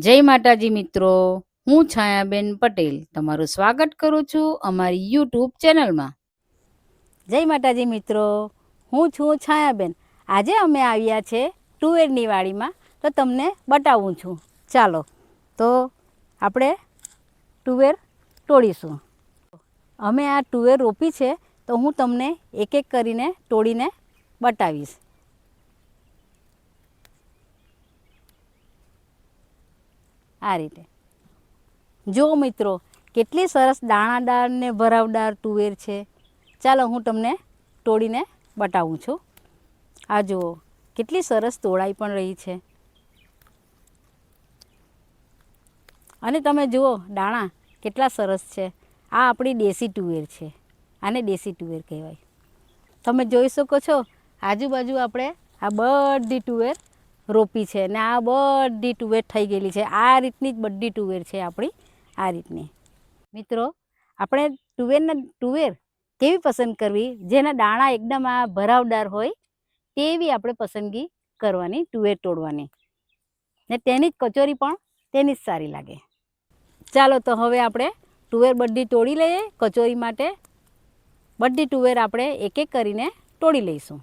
જય માતાજી મિત્રો, હું છાયાબેન પટેલ તમારું સ્વાગત કરું છું અમારી યુટ્યુબ ચેનલમાં. જય માતાજી મિત્રો, હું છું છાયાબેન. આજે અમે આવ્યા છે તુવેરની વાડીમાં, તો તમને બતાવું છું. ચાલો તો આપણે તુવેર તોડીશું. અમે આ તુવેર રોપી છે, તો હું તમને એક એક કરીને તોડીને બતાવીશ. આ રીતે જો મિત્રો, કેટલી સરસ દાણાદાર ને ભરાવદાર તુવેર છે. ચાલો હું તમને તોડીને બતાવું છું. આ જુઓ, કેટલી સરસ તોડાઈ પણ રહી છે. અને તમે જુઓ દાણા કેટલા સરસ છે. આ આપણી દેશી તુવેર છે. આને દેશી તુવેર કહેવાય. તમે જોઈ શકો છો, આજુબાજુ આપણે આ બધી તુવેર રોપી છે ને આ બધી તુવેર થઈ ગયેલી છે. આ રીતની જ બધી તુવેર છે આપણી, આ રીતની. મિત્રો, આપણે તુવેર કેવી પસંદ કરવી? જેના દાણા એકદમ આ ભરાવદાર હોય તેવી આપણે પસંદગી કરવાની, તુવેર તોડવાની. ને તેની જ કચોરી પણ તેની જ સારી લાગે. ચાલો તો હવે આપણે તુવેર બધી તોડી લઈએ. કચોરી માટે બધી તુવેર આપણે એક એક કરીને તોડી લઈશું.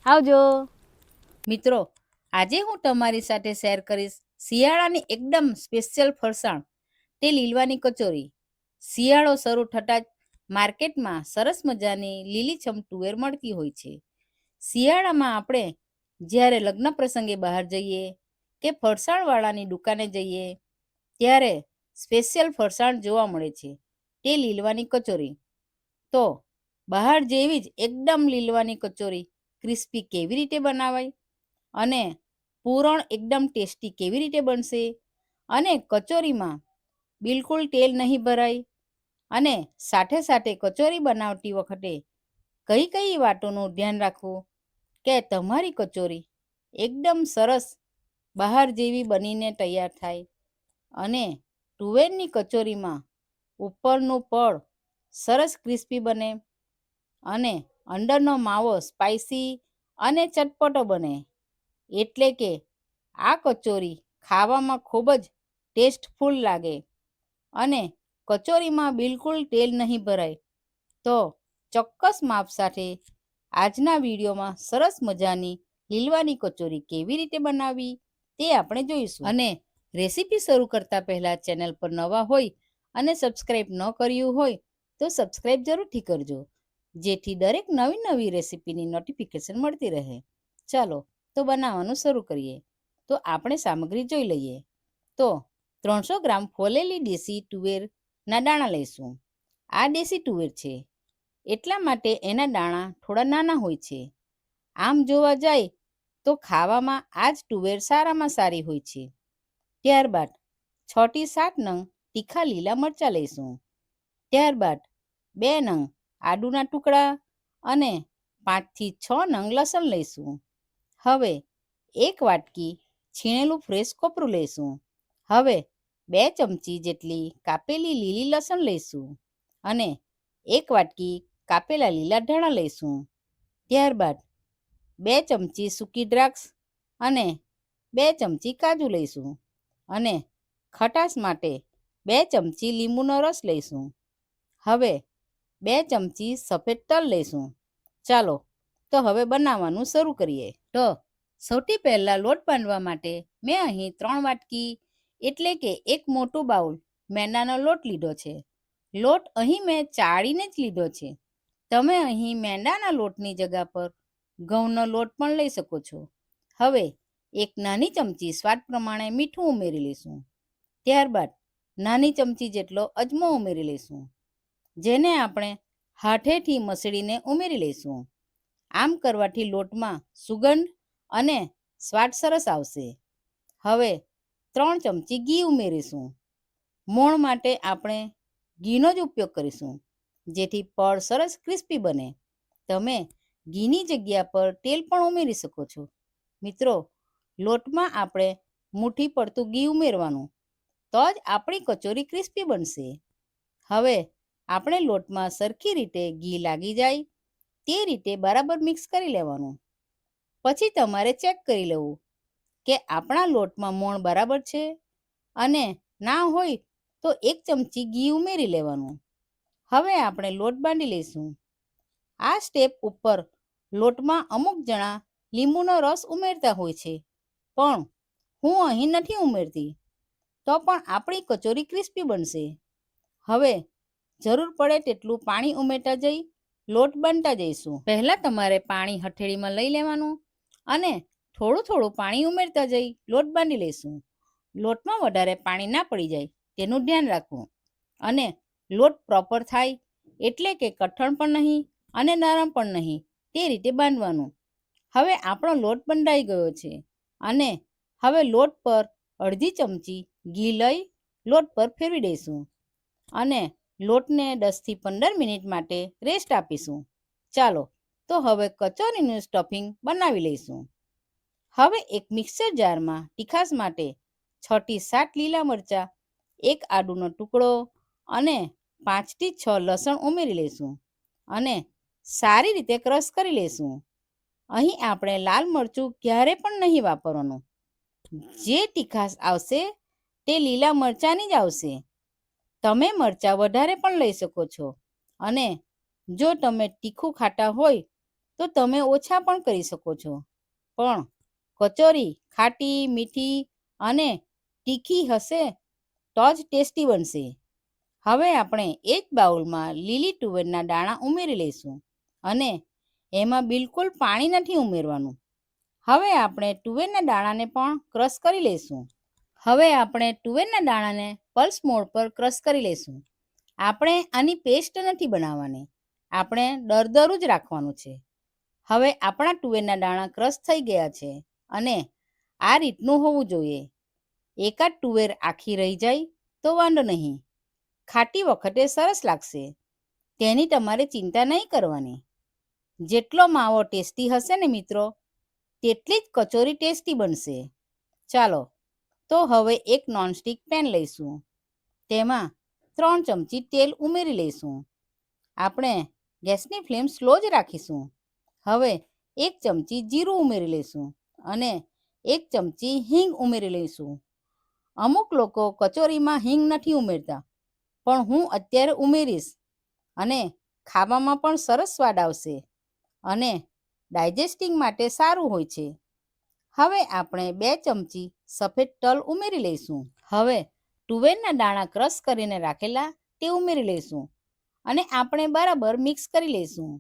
આવજો મિત્રો, આજે હું તમારી સાથે શેર કરીશ શિયાળાની એકદમ સ્પેશિયલ ફરસાણ, તે લીલવાની કચોરી. શિયાળો શરૂ થતાં જ માર્કેટમાં સરસ મજાની લીલીછમ તુવેર મળતી હોય છે. શિયાળામાં આપણે જ્યારે લગ્ન પ્રસંગે બહાર જઈએ કે ફરસાણવાળાની દુકાને જઈએ ત્યારે સ્પેશિયલ ફરસાણ જોવા મળે છે, તે લીલવાની કચોરી. તો બહાર જેવી જ એકદમ લીલવાની કચોરી ક્રિસ્પી કેવી રીતે બનાવાય અને પૂરણ એકદમ ટેસ્ટી કેવી રીતે બનશે, અને કચોરીમાં બિલકુલ તેલ નહીં ભરાય, અને સાથે સાથે કચોરી બનાવતી વખતે કઈ કઈ વાતોનું ધ્યાન રાખવું કે તમારી કચોરી એકદમ સરસ બહાર જેવી બનીને તૈયાર થાય, અને તુવેરની કચોરીમાં ઉપરનું પડ સરસ ક્રિસ્પી બને અને અંદરનો માવો સ્પાઇસી અને ચટપટો બને. એટલે કે આ કચોરી ખાવામાં ખૂબ જ ટેસ્ટફુલ લાગે અને કચોરીમાં બિલકુલ તેલ નહીં ભરાય. તો ચોક્કસ માપ સાથે આજના વિડીયોમાં સરસ મજાની લીલવાની કચોરી કેવી રીતે બનાવવી તે આપણે જોઈશું. અને રેસીપી શરૂ કરતા પહેલા ચેનલ પર નવા હોય અને સબસ્ક્રાઈબ ન કર્યું હોય તો સબસ્ક્રાઈબ જરૂરથી કરજો, જેથી દરેક નવી નવી રેસીપીની નોટિફિકેશન મળતી રહે. ચાલો તો બનાવવાનું શરૂ કરીએ. તો આપણે સામગ્રી જોઈ લઈએ. તો 300 ગ્રામ ફોલેલી દેશી તુવેરના દાણા લઈશું. આ દેશી તુવેર છે એટલા માટે એના દાણા થોડા નાના હોય છે. આમ જોવા જાય તો ખાવામાં આ જ તુવેર સારામાં સારી હોય છે. ત્યારબાદ 6 થી 7 નંગ તીખા લીલા મરચાં લઈશું. ત્યારબાદ 2 નંગ આદુના ટુકડા અને 5 થી 6 નંગ લસણ લઈશું. હવે 1 વાટકી છીણેલું ફ્રેશ કોપરું લઈશું. હવે 2 ચમચી જેટલી કાપેલી લીલી લસણ લઈશું અને 1 વાટકી કાપેલા લીલા ધાણા લઈશું. ત્યારબાદ 2 ચમચી સૂકી દ્રાક્ષ અને 2 ચમચી કાજુ લઈશું અને ખટાશ માટે 2 ચમચી લીંબુનો રસ લઈશું. હવે 2 ચમચી સફેદ તલ લઈશું. ચાલો તો હવે બનાવવાનું શરૂ કરીએ. તો સૌથી પહેલાં લોટ બાંધવા માટે મેં અહીં 3 વાટકી એટલે કે એક મોટું બાઉલ મેંદાનો લોટ લીધો છે. લોટ અહીં મેં ચાળીને જ લીધો છે. તમે અહીં મેંદાના લોટની જગ્યા પર ઘઉંનો લોટ પણ લઈ શકો છો. હવે 1 નાની ચમચી સ્વાદ પ્રમાણે મીઠું ઉમેરી લઈશું. ત્યારબાદ નાની ચમચી જેટલો અજમો ઉમેરી લઈશું, જેને આપણે હાથેથી મસળીને ઉમેરી લઈશું. આમ કરવાથી લોટમાં સુગંધ અને સ્વાદ સરસ આવશે. હવે 3 ચમચી ઘી ઉમેરીશું. મોણ માટે આપણે ઘીનો જ ઉપયોગ કરીશું, જેથી પડ સરસ ક્રિસ્પી બને. તમે ઘીની જગ્યા પર તેલ પણ ઉમેરી શકો છો. મિત્રો, લોટમાં આપણે મુઠ્ઠી પડતું ઘી ઉમેરવાનું, તો જ આપણી કચોરી ક્રિસ્પી બનશે. હવે આપણે લોટમાં સરખી રીતે ઘી લાગી જાય તે રીતે બરાબર મિક્સ કરી લેવાનું. પછી તમારે ચેક કરી લેવું કે આપણા લોટમાં મોણ બરાબર છે, અને ના હોય તો 1 ચમચી ઘી ઉમેરી લેવાનું. હવે આપણે લોટ બાંધી લઈશું. આ સ્ટેપ ઉપર લોટમાં અમુક જણા લીંબુનો રસ ઉમેરતા હોય છે, પણ હું અહીં નથી ઉમેરતી. તો પણ આપણી કચોરી ક્રિસ્પી બનશે. હવે જરૂર પડે તેટલું પાણી ઉમેરતા જઈ લોટ બાંધતા જઈશું. પહેલાં તમારે પાણી હથેળીમાં લઈ લેવાનું અને થોડું થોડું પાણી ઉમેરતા જઈ લોટ બાંધી લઈશું. લોટમાં વધારે પાણી ના પડી જાય તેનું ધ્યાન રાખવું, અને લોટ પ્રોપર થાય એટલે કે કઠણ પણ નહીં અને નરમ પણ નહીં તે રીતે બાંધવાનું. હવે આપણો લોટ બંધાઈ ગયો છે, અને હવે લોટ પર અડધી ચમચી ઘી લઈ લોટ પર ફેરવી દઈશું અને લોટને 10થી 15 મિનિટ માટે રેસ્ટ આપીશું. ચાલો તો હવે કચોરીનું સ્ટફિંગ બનાવી લઈશું. હવે એક મિક્સર જારમાં તીખાસ માટે 6 થી 7 લીલા મરચાં, 1 આદુનો ટુકડો અને 5 થી 6 લસણ ઉમેરી લઈશું અને સારી રીતે ક્રશ કરી લઈશું. અહીં આપણે લાલ મરચું ક્યારે પણ નહીં વાપરવાનું. જે તીખાસ આવશે તે લીલા મરચાંની જ આવશે. તમે મરચાં વધારે પણ લઈ શકો છો, અને જો તમે તીખું ખાતા હોય તો તમે ઓછા પણ કરી શકો છો. પણ કચોરી ખાટી, મીઠી અને તીખી હશે તો જ ટેસ્ટી બનશે. હવે આપણે એક બાઉલમાં લીલી તુવેરના દાણા ઉમેરી લઈશું, અને એમાં બિલકુલ પાણી નથી ઉમેરવાનું. હવે આપણે તુવેરના દાણાને પણ ક્રશ કરી લઈશું. હવે આપણે તુવેરના દાણાને પલ્સ મોડ પર ક્રશ કરી લઈશું. આપણે આની પેસ્ટ નથી બનાવવાની, આપણે દરદરું જ રાખવાનું છે. હવે આપણા તુવેરના દાણા ક્રશ થઈ ગયા છે, અને આ રીતનું હોવું જોઈએ. એકાદ તુવેર આખી રહી જાય તો વાંધો નહીં, ખાટી વખતે સરસ લાગશે, તેની તમારે ચિંતા નહીં કરવાની. જેટલો માવો ટેસ્ટી હશે ને મિત્રો, તેટલી જ કચોરી ટેસ્ટી બનશે. ચાલો તો હવે એક નોનસ્ટિક પેન લઈશું. તેમાં 3 ચમચી તેલ ઉમેરી લઈશું. આપણે ગેસની ફ્લેમ સ્લો જ રાખીશું. હવે 1 ચમચી જીરું ઉમેરી લઈશું અને 1 ચમચી હિંગ ઉમેરી લઈશું. અમુક લોકો કચોરીમાં હિંગ નથી ઉમેરતા, પણ હું અત્યારે ઉમેરીશ, અને ખાવામાં પણ સરસ સ્વાદ આવશે અને ડાયજેસ્ટિંગ માટે સારું હોય છે. હવે આપણે 2 ચમચી સફેદ તલ ઉમેરી લઈશું. હવે તુવેરના દાણા ક્રશ કરીને રાખેલા તે ઉમેરી લઈશું, અને આપણે બરાબર મિક્સ કરી લઈશું.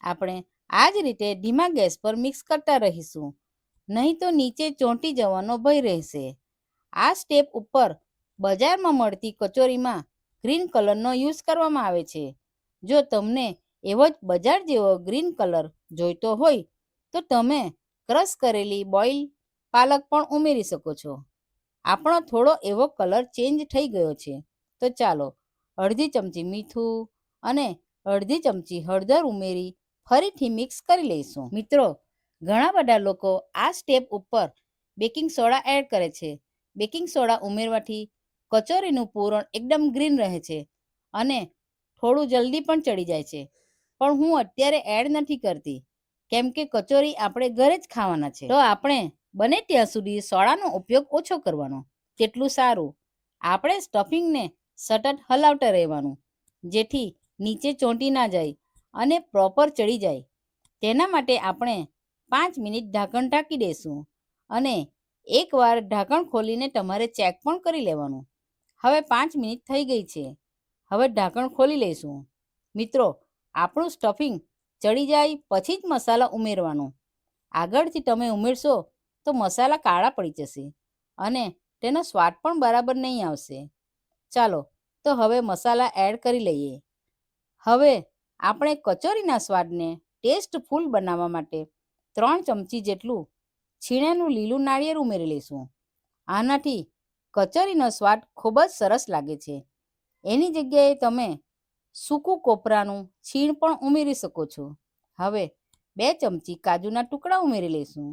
આપણે આ જ રીતે ધીમા ગેસ પર મિક્સ કરતા રહીશું, નહીં તો નીચે ચોંટી જવાનો ભય રહેશે. આ સ્ટેપ ઉપર બજારમાં મળતી કચોરીમાં ગ્રીન કલરનો યુઝ કરવામાં આવે છે. જો તમને એવો જ બજાર જેવો ગ્રીન કલર જોઈતો હોય તો તમે ક્રશ કરેલી બોઇલ પાલક પણ ઉમેરી શકો છો. આપણો થોડો એવો કલર ચેન્જ થઈ ગયો છે, તો ચાલો અડધી ચમચી મીઠું અને અડધી ચમચી હળદર ઉમેરી ફરીથી મિક્સ કરી લઈશું. મિત્રો, ઘણા બધા લોકો આ સ્ટેપ ઉપર બેકિંગ સોડા એડ કરે છે. બેકિંગ સોડા ઉમેરવાથી કચોરીનું પૂરણ એકદમ ગ્રીન રહે છે અને થોડું જલ્દી પણ ચડી જાય છે. પણ હું અત્યારે એડ નથી કરતી, કેમ કે કચોરી આપણે ઘરે જ ખાવાના છે. તો આપણે બને ત્યાં સુધી સોડાનો ઉપયોગ ઓછો કરવાનો, તેટલું સારું. આપણે સ્ટફિંગને સતત હલાવતા રહેવાનું, જેથી નીચે ચોંટી ના જાય અને પ્રોપર ચડી જાય. તેના માટે આપણે 5 મિનિટ ઢાંકણ ઢાંકી દઈશું, અને એકવાર ઢાંકણ ખોલીને તમારે ચેક પણ કરી લેવાનું. હવે 5 મિનિટ થઈ ગઈ છે. હવે ઢાંકણ ખોલી લઈશું. મિત્રો, આપણું સ્ટફિંગ ચડી જાય પછી જ મસાલા ઉમેરવાનો. આગળથી તમે ઉમેરશો તો મસાલા કાળા પડી જશે અને તેનો સ્વાદ પણ બરાબર નહીં આવશે. ચાલો તો હવે મસાલા એડ કરી લઈએ. હવે આપણે કચોરીના સ્વાદને ટેસ્ટફુલ બનાવવા માટે 3 ચમચી જેટલું છીણેલું લીલું નાળિયેર ઉમેરી લઈશું. આનાથી કચોરીનો સ્વાદ ખૂબ જ સરસ લાગે છે. એની જગ્યાએ તમે સૂકું કોપરાનું છીણ પણ ઉમેરી શકો છો. હવે 2 ચમચી કાજુના ટુકડા ઉમેરી લઈશું.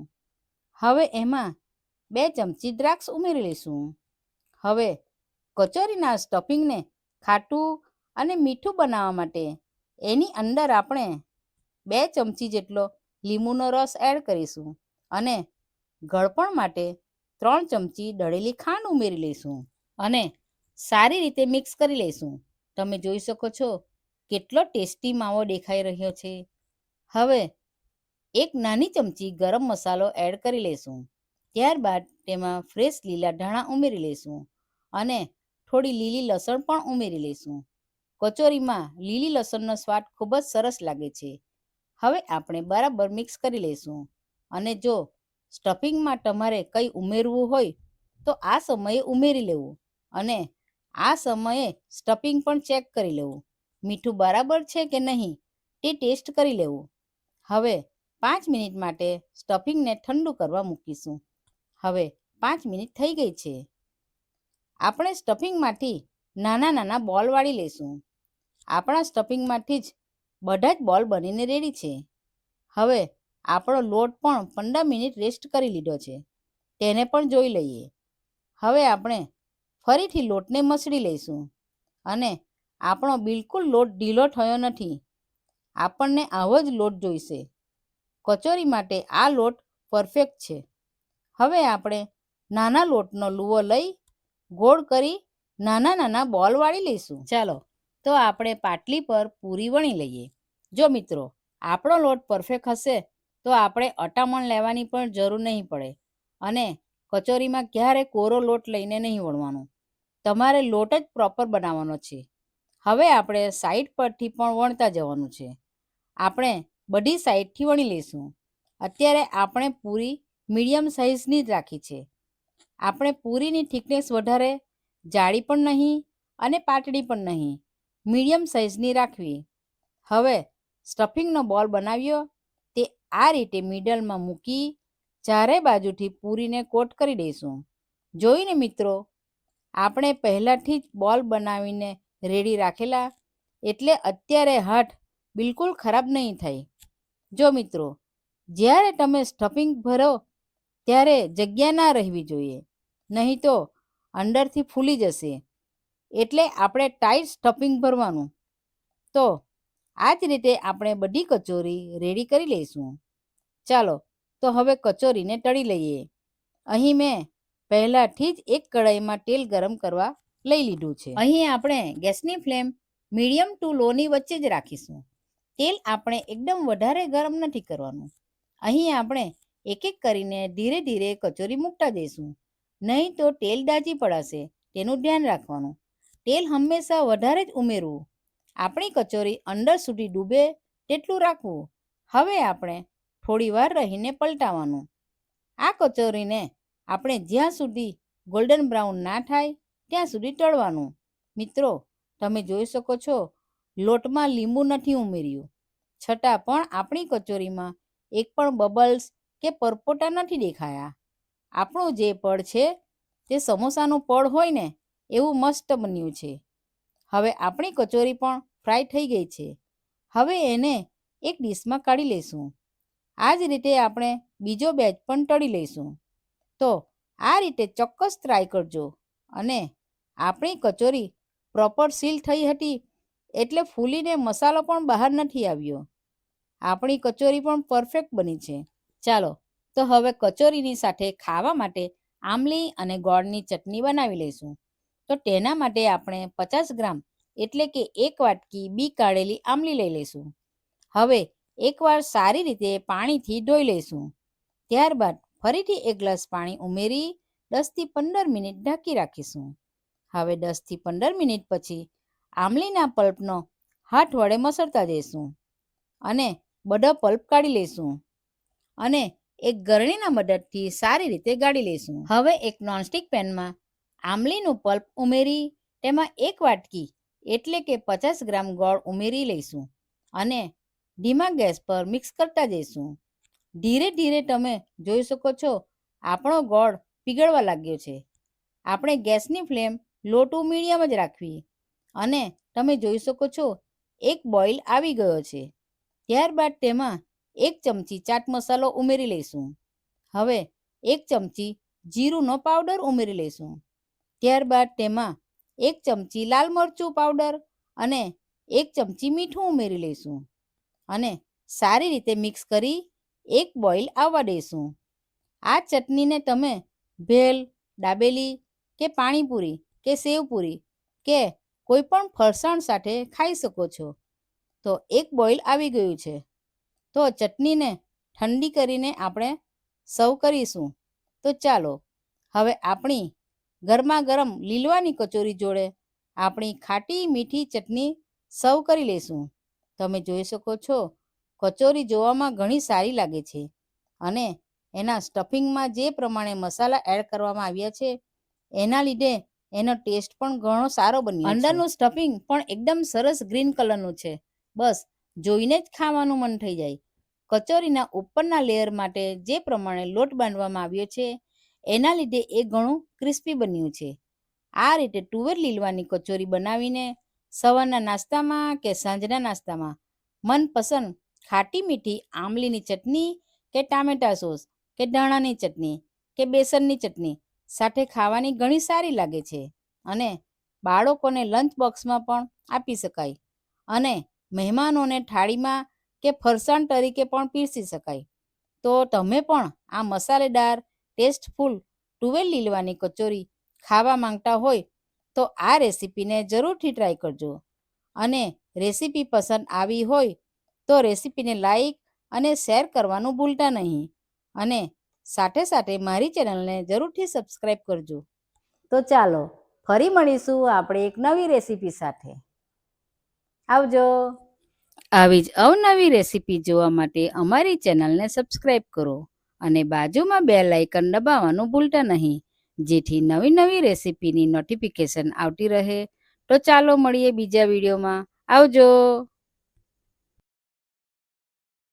હવે એમાં 2 ચમચી દ્રાક્ષ ઉમેરી લઈશું. હવે કચોરીના સ્ટફિંગને ખાટું અને મીઠું બનાવવા માટે એની અંદર આપણે 2 ચમચી જેટલો લીંબુનો રસ એડ કરીશું, અને ગળપણ માટે 3 ચમચી દળેલી ખાંડ ઉમેરી લઈશું અને સારી રીતે મિક્સ કરી લઈશું. તમે જોઈ શકો છો કેટલો ટેસ્ટી માવો દેખાઈ રહ્યો છે. હવે એક નાની ચમચી ગરમ મસાલો એડ કરી લઈશું. ત્યારબાદ તેમાં ફ્રેશ લીલા ધાણા ઉમેરી લઈશું અને થોડી લીલી લસણ પણ ઉમેરી લઈશું. કચોરીમાં લીલી લસણનો સ્વાદ ખૂબ જ સરસ લાગે છે. હવે આપણે બરાબર મિક્સ કરી લઈશું અને જો સ્ટફિંગમાં તમારે કંઈ ઉમેરવું હોય તો આ સમયે ઉમેરી લેવું અને આ સમયે સ્ટફિંગ પણ ચેક કરી લેવું. મીઠું બરાબર છે કે નહીં તે ટેસ્ટ કરી લેવું. હવે 5 મિનિટ માટે સ્ટફિંગને ઠંડુ કરવા મૂકીશું. હવે 5 મિનિટ થઈ ગઈ છે. આપણે સ્ટફિંગમાંથી નાના નાના બોલ વાળી લઈશું. આપણા સ્ટફિંગમાંથી જ બધા જ બોલ બનીને રેડી છે. હવે આપણો લોટ પણ 15 મિનિટ રેસ્ટ કરી લીધો છે. તેને પણ જોઈ લઈએ. હવે આપણે ફરીથી લોટને મસળી લઈશું અને આપણો બિલકુલ લોટ ઢીલો થયો નથી. આપણને આવો જ લોટ જોઈશે. કચોરી માટે આ લોટ પરફેક્ટ છે. હવે આપણે નાના લોટનો લુવો લઈ ગોળ કરી નાના નાના બોલ વાળી લઈશું. ચાલો તો આપણે પાટલી પર પૂરી વણી લઈએ. જો મિત્રો આપણો લોટ પરફેક્ટ હશે તો આપણે અટામણ લેવાની પણ જરૂર નહીં પડે અને કચોરીમાં ક્યારે કોરો લોટ લઈને નહીં વણવાનું. તમારે લોટ જ પ્રોપર બનાવવાનો છે. હવે આપણે સાઈડ પરથી પણ વણતા જવાનું છે. આપણે બધી સાઈડથી વણી લઈશું. અત્યારે આપણે પૂરી મીડિયમ સાઇઝની જ રાખી છે. આપણે પૂરીની થિકનેસ વધારે જાડી પણ નહીં અને પાતળી પણ નહીં, મીડિયમ સાઇઝની રાખવી. હવે સ્ટફિંગનો બોલ બનાવ્યો તે આ રીતે મિડલમાં મૂકી ચારે બાજુથી પૂરીને કોટ કરી દઈશું. જોઈને મિત્રો આપણે પહેલાંથી જ બોલ બનાવીને રેડી રાખેલા એટલે અત્યારે હાથ બિલકુલ ખરાબ નહીં થાય. જો મિત્રો જ્યારે તમે સ્ટફિંગ ભરો ત્યારે જગ્યા ના રહેવી જોઈએ, નહીં તો અંદરથી ફૂલી જશે. એટલે આપણે ટાઈટ સ્ટફિંગ ભરવાનું. તો આ જ રીતે આપણે બધી કચોરી રેડી કરી લઈશું. ચાલો તો હવે કચોરીને તળી લઈએ. અહીં મેં પહેલાંથી જ એક કઢાઈમાં તેલ ગરમ કરવા લઈ લીધું છે. અહીં આપણે ગેસની ફ્લેમ મીડિયમ ટુ લોની વચ્ચે જ રાખીશું. તેલ આપણે એકદમ વધારે ગરમ નથી કરવાનું. અહીં આપણે એક એક કરીને ધીરે ધીરે કચોરી મૂકતા જઈશું, નહીં તો તેલ દાજી પડાશે. તેનું ધ્યાન રાખવાનું. તેલ હંમેશા વધારે જ ઉમેરવું. આપણી કચોરી અંદર સુધી ડૂબે તેટલું રાખવું. હવે આપણે થોડી વાર રહીને પલટાવવાનું. આ કચોરીને આપણે જ્યાં સુધી ગોલ્ડન બ્રાઉન ના થાય ત્યાં સુધી તળવાનું. મિત્રો તમે જોઈ શકો છો લોટમાં લીંબુ નથી ઉમેર્યું, છતાં પણ આપણી કચોરીમાં એક પણ બબલ્સ કે પરપોટા નથી દેખાયા. આપણું જે પડ છે તે સમોસાનું પડ હોય ને એવું મસ્ત બન્યું છે. હવે આપણી કચોરી પણ ફ્રાય થઈ ગઈ છે. હવે એને એક ડીશમાં કાઢી લઈશું. આ જ રીતે આપણે બીજો બેચ પણ તળી લઈશું. તો આ રીતે ચોક્કસ ટ્રાય કરજો. અને આપણી કચોરી પ્રોપર સીલ થઈ હતી એટલે ફૂલીને મસાલો પણ બહાર નથી આવ્યો. આપણી કચોરી પણ પરફેક્ટ બની છે. ચાલો તો હવે કચોરીની સાથે ખાવા માટે આમલી અને ગોળની ચટણી બનાવી લઈશું. તો તેના માટે આપણે 50 ગ્રામ એટલે કે 1 વાટકી બી કાઢેલી આમલી લઈ લઈશું. હવે એકવાર સારી રીતે પાણીથી ધોઈ લઈશું. ત્યારબાદ ફરીથી 1 ગ્લાસ પાણી ઉમેરી 10થી 15 મિનિટ ઢાંકી રાખીશું. હવે 10થી 15 મિનિટ પછી આમલીના પલ્પનો હાથ વડે મસળતા જઈશું અને બધો પલ્પ કાઢી લઈશું અને એક ગરણીના મદદથી સારી રીતે ગાળી લઈશું. હવે એક નોનસ્ટિક પેનમાં આમલીનું પલ્પ ઉમેરી તેમાં 1 વાટકી એટલે કે 50 ગ્રામ ગોળ ઉમેરી લઈશું અને ધીમા ગેસ પર મિક્સ કરતા જઈશું. ધીરે ધીરે તમે જોઈ શકો છો આપણો ગોળ પીગળવા લાગ્યો છે. આપણે ગેસની ફ્લેમ લો ટુ મીડિયમ જ રાખવી અને તમે જોઈ શકો છો એક બોઇલ આવી ગયો છે. ત્યારબાદ તેમાં 1 ચમચી ચાટ મસાલો ઉમેરી લઈશું. હવે 1 ચમચી જીરુંનો પાવડર ઉમેરી લઈશું. ત્યારબાદ તેમાં 1 ચમચી લાલ મરચું પાવડર અને 1 ચમચી મીઠું ઉમેરી લઈશું અને સારી રીતે મિક્સ કરી એક બોઇલ આવવા દઈશું. આ ચટણીને તમે ભેલ, દાબેલી કે પાણીપુરી કે સેવપુરી કે કોઈ પણ ફરસાણ સાથે ખાઈ શકો છો. તો એક બોઇલ આવી ગયું છે. તો ચટણીને ઠંડી કરીને આપણે સર્વ કરીશું. તો ચાલો હવે આપણી ગરમા ગરમ લીલવાની કચોરી જોડે આપણી ખાટી મીઠી ચટણી સર્વ કરી લઈશું. તમે જોઈ શકો છો કચોરી જોવામાં ઘણી સારી લાગે છે અને એના સ્ટફિંગમાં જે પ્રમાણે મસાલા એડ કરવામાં આવ્યા છે એના લીધે એનો ટેસ્ટ પણ ઘણો સારો બન્યો છે. અંદરનું સ્ટફિંગ પણ એકદમ સરસ ગ્રીન કલરનું છે. બસ જોઈને જ ખાવાનું મન થઈ જાય. કચોરીના ઉપરના લેયર માટે જે પ્રમાણે લોટ બાંધવામાં આવ્યો છે એના લીધે એ ઘણું ક્રિસ્પી બન્યું છે. આ રીતે તુવેર લીલવાની કચોરી બનાવીને સવારના નાસ્તામાં કે સાંજના નાસ્તામાં મનપસંદ ખાટી મીઠી આમલીની ચટણી કે ટામેટા સોસ કે ધાણાની ચટણી કે બેસનની ચટણી સાથે ખાવાની ઘણી સારી લાગે છે અને બાળકોને લંચ બોક્સમાં પણ આપી શકાય અને મહેમાનોને થાળીમાં કે ફરસાણ તરીકે પણ પીરસી શકાય. તો તમે પણ આ મસાલેદાર ટેસ્ટફુલ તુવેર લીલવાની કચોરી ખાવા માંગતા હોય તો આ રેસીપીને જરૂરથી ટ્રાય કરજો. અને રેસીપી પસંદ આવી હોય તો રેસીપીને લાઈક અને શેર કરવાનું ભૂલતા નહીં અને સાથે સાથે મારી ચેનલને જરૂરથી સબસ્ક્રાઈબ કરજો. તો ચાલો ફરી મળીશું આપણે એક નવી રેસીપી સાથે. આવજો. આવી જ અવનવી રેસીપી જોવા માટે અમારી ચેનલને સબસ્ક્રાઈબ કરો અને બાજુમાં બેલ આઇકન દબાવવાનું ભૂલતા નહીં, જેથી નવી નવી રેસીપીની નોટિફિકેશન આવતી રહે. તો ચાલો મળીએ બીજા વિડીયોમાં. આવજો.